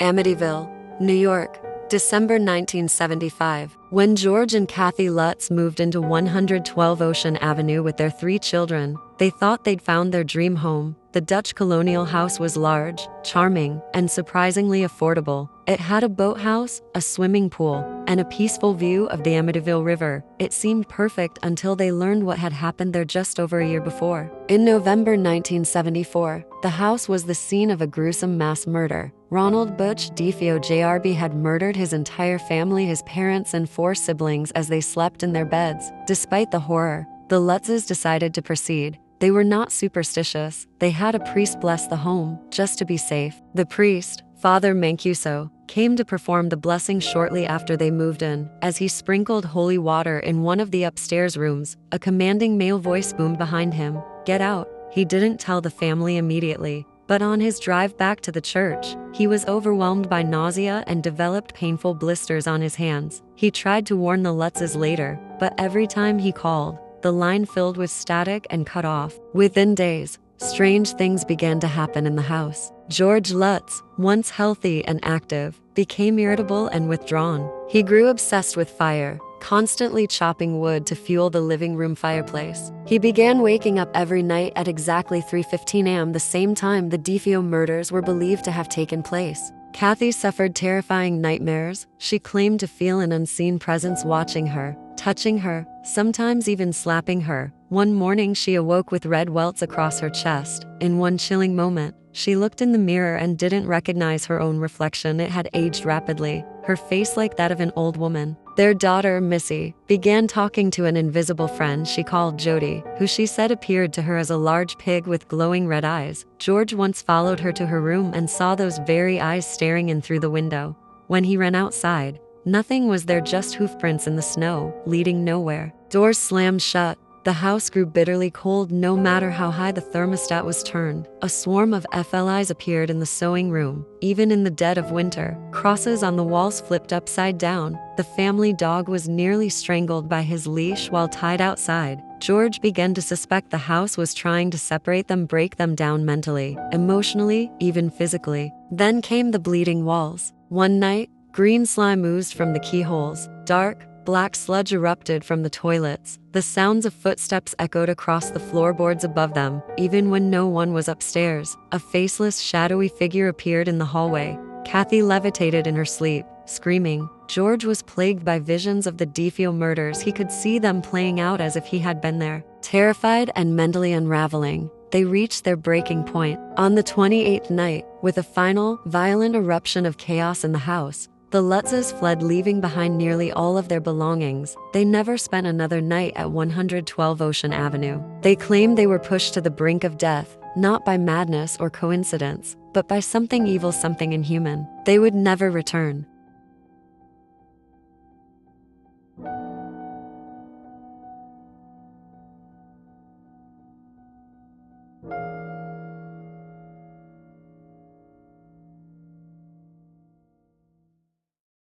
Amityville, New York, December 1975. When George and Kathy Lutz moved into 112 Ocean Avenue with their 3 children, they thought they'd found their dream home. The Dutch Colonial house was large, charming, and surprisingly affordable. It had a boathouse, a swimming pool, and a peaceful view of the Amityville River. It seemed perfect until they learned what had happened there just over a year before. In November 1974, the house was the scene of a gruesome mass murder. Ronald Butch DeFeo Jr. had murdered his entire family, his parents and 4 siblings, as they slept in their beds. Despite the horror, the Lutzes decided to proceed. They were not superstitious. They had a priest bless the home, just to be safe. The priest, Father Mancuso, came to perform the blessing shortly after they moved in. As he sprinkled holy water in one of the upstairs rooms, a commanding male voice boomed behind him, "Get out." He didn't tell the family immediately, but on his drive back to the church, he was overwhelmed by nausea and developed painful blisters on his hands. He tried to warn the Lutzes later, but every time he called, the line filled with static and cut off. Within days, strange things began to happen in the house. George Lutz, once healthy and active, became irritable and withdrawn. He grew obsessed with fire, constantly chopping wood to fuel the living room fireplace. He began waking up every night at exactly 3:15 a.m., the same time the DeFeo murders were believed to have taken place. Kathy suffered terrifying nightmares. She claimed to feel an unseen presence watching her, touching her, sometimes even slapping her. One morning she awoke with red welts across her chest. In one chilling moment, she looked in the mirror and didn't recognize her own reflection. It had aged rapidly, her face like that of an old woman. Their daughter, Missy, began talking to an invisible friend she called Jodie, who she said appeared to her as a large pig with glowing red eyes. George once followed her to her room and saw those very eyes staring in through the window. When he ran outside, nothing was there, just hoofprints in the snow, leading nowhere. Doors slammed shut. The house grew bitterly cold no matter how high the thermostat was turned. A swarm of FLIs appeared in the sewing room, even in the dead of winter. Crosses on the walls flipped upside down. The family dog was nearly strangled by his leash while tied outside. George began to suspect the house was trying to separate them, break them down mentally, emotionally, even physically. Then came the bleeding walls. One night, green slime oozed from the keyholes. Dark, black sludge erupted from the toilets. The sounds of footsteps echoed across the floorboards above them. Even when no one was upstairs, a faceless, shadowy figure appeared in the hallway. Kathy levitated in her sleep, screaming. George was plagued by visions of the DeFeo murders. He could see them playing out as if he had been there. Terrified and mentally unraveling, they reached their breaking point. On the 28th night, with a final, violent eruption of chaos in the house, the Lutzes fled, leaving behind nearly all of their belongings. They never spent another night at 112 Ocean Avenue. They claimed they were pushed to the brink of death, not by madness or coincidence, but by something evil, something inhuman. They would never return.